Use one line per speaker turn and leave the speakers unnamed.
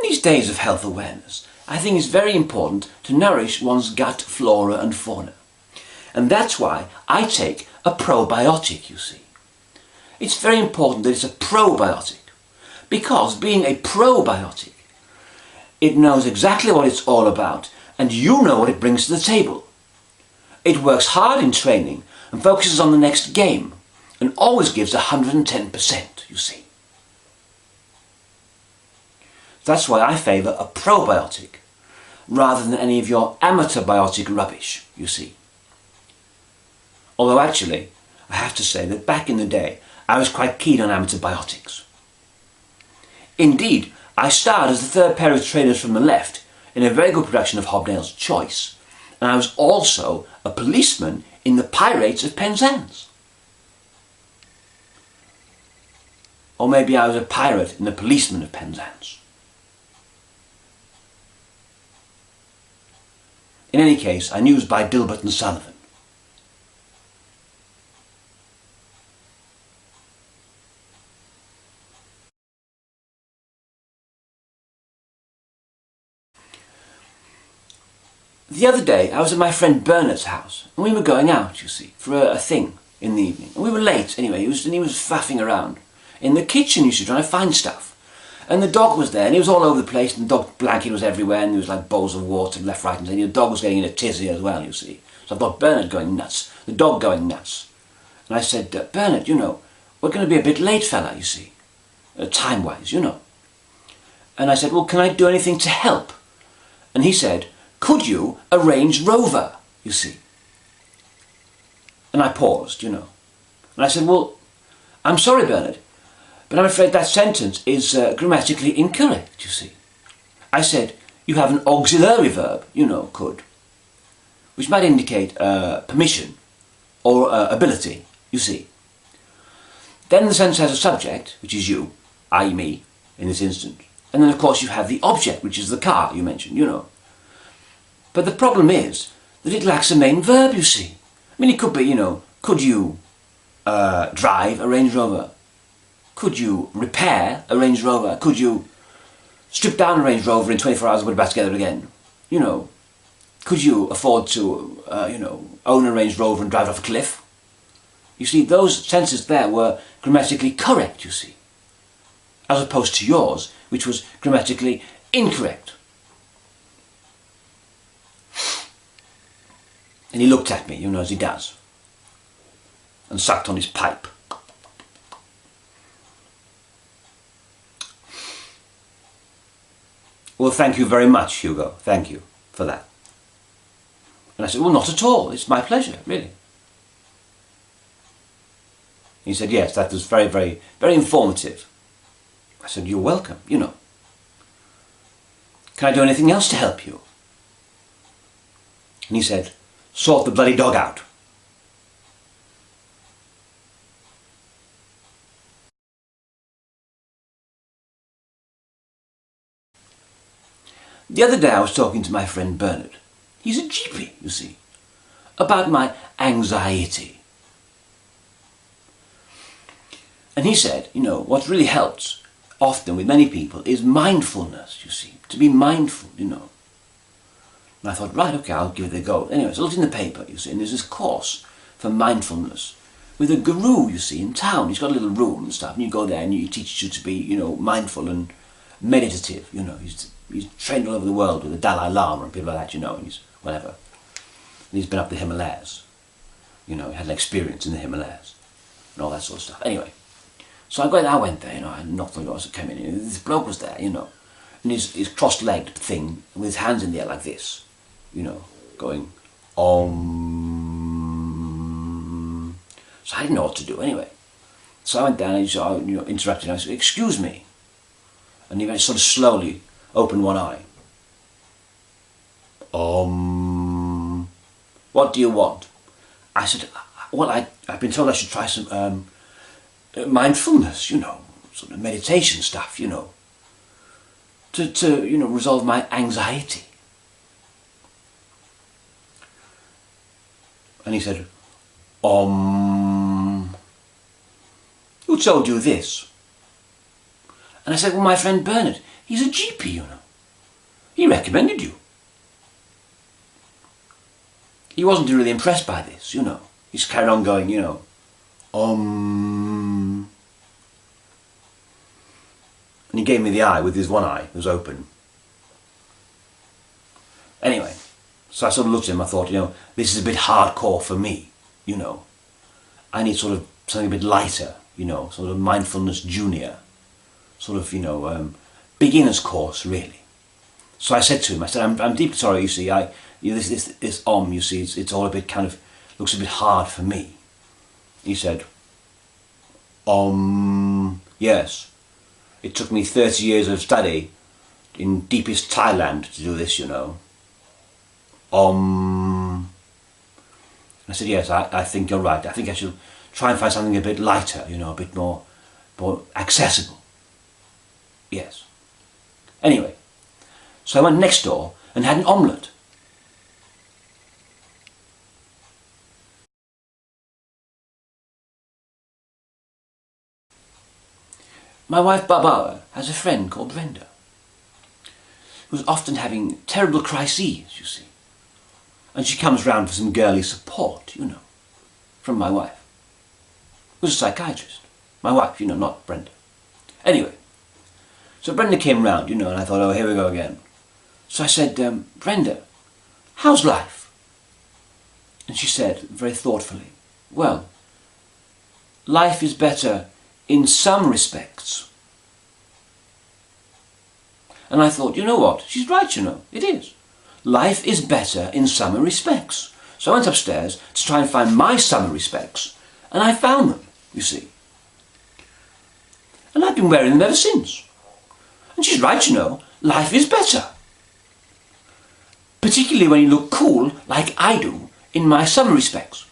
In these days of health awareness, I think it's very important to nourish one's gut flora and fauna. And that's why I take a probiotic, you see. It's very important that it's a probiotic, because being a probiotic, it knows exactly what it's all about, and you know what it brings to the table. It works hard in training and focuses on the next game, and always gives 110%, you see. That's why I favour a probiotic, rather than any of your amateur biotic rubbish, you see. Although actually, I have to say that back in the day, I was quite keen on amateur biotics. Indeed, I starred as the third pair of trainers from the left in a very good production of Hobnail's Choice, and I was also a policeman in The Pirates of Penzance. Or maybe I was a pirate in The Policeman of Penzance. In any case, I knew it was by Dilbert and Sullivan. The other day I was at my friend Bernard's house, and we were going out, you see, for a thing in the evening. And we were late anyway, he was faffing around in the kitchen, you see, trying to find stuff. And the dog was there, and he was all over the place, and the dog blanket was everywhere, and there was like bowls of water left, right and centre. The dog was getting in a tizzy as well, you see. So I've got Bernard going nuts, the dog going nuts. And I said, Bernard, you know, we're going to be a bit late, fella, you see, time-wise, you know. And I said, well, can I do anything to help? And he said, could you arrange Rover, you see? And I paused, you know. And I said, well, I'm sorry, Bernard, but I'm afraid that sentence is grammatically incorrect, you see. I said, you have an auxiliary verb, you know, could, which might indicate permission or ability, you see. Then the sentence has a subject, which is you, i.e. me, in this instance. And then, of course, you have the object, which is the car you mentioned, you know. But the problem is that it lacks a main verb, you see. I mean, it could be, you know, could you drive a Range Rover? Could you repair a Range Rover? Could you strip down a Range Rover in 24 hours and put it back together again? You know, could you afford to, you know, own a Range Rover and drive it off a cliff? You see, those sentences there were grammatically correct, you see, as opposed to yours, which was grammatically incorrect. And he looked at me, you know, as he does, and sucked on his pipe. Well, thank you very much, Hugo. Thank you for that. And I said, well, not at all. It's my pleasure, really. He said, yes, that was very, very, very informative. I said, you're welcome, you know. Can I do anything else to help you? And he said, sort the bloody dog out. The other day I was talking to my friend Bernard. He's a GP, you see, about my anxiety. And he said, you know, what really helps often with many people is mindfulness, you see, to be mindful, you know. And I thought, right, okay, I'll give it a go. Anyway, so I looked in the paper, you see, and there's this course for mindfulness with a guru, you see, in town. He's got a little room and stuff, and you go there and he teaches you to be, you know, mindful and meditative, you know. He's trained all over the world with the Dalai Lama and people like that, you know, and he's whatever. And he's been up the Himalayas, you know, he had an experience in the Himalayas and all that sort of stuff. Anyway, so I went there, you know, I knocked on the doors, I came in, and this bloke was there, you know, and his cross-legged thing with his hands in the air like this, you know, going, Om. So I didn't know what to do anyway. So I went down and he you know, interrupted, and I said, excuse me. And he went sort of slowly opened one eye. What do you want? I said, well, I've been told I should try some mindfulness, you know, sort of meditation stuff, you know, to you know, resolve my anxiety. And he said, who told you this? And I said, well, my friend Bernard, he's a GP, you know. He recommended you. He wasn't really impressed by this, you know. He just carried on going, you know, And he gave me the eye with his one eye, it was open. Anyway, so I sort of looked at him, I thought, you know, this is a bit hardcore for me, you know. I need sort of something a bit lighter, you know, sort of mindfulness junior. Sort of, you know, beginner's course, really. So I said to him, I said, I'm deeply sorry, you see, this you see, it's all a bit kind of, looks a bit hard for me. He said, yes. It took me 30 years of study in deepest Thailand to do this, you know. I said, yes, I think you're right. I think I should try and find something a bit lighter, you know, a bit more accessible. Yes. Anyway, so I went next door and had an omelette. My wife Barbara has a friend called Brenda, who's often having terrible crises, you see. And she comes round for some girly support, you know, from my wife, who's a psychiatrist. My wife, you know, not Brenda. Anyway, so Brenda came round, you know, and I thought, oh, here we go again. So I said, Brenda, how's life? And she said, very thoughtfully, well, life is better in some respects. And I thought, you know what, she's right, you know, it is. Life is better in some respects. So I went upstairs to try and find my summer respects, and I found them, you see. And I've been wearing them ever since. And she's right, you know, life is better. Particularly when you look cool, like I do, in my summer respects.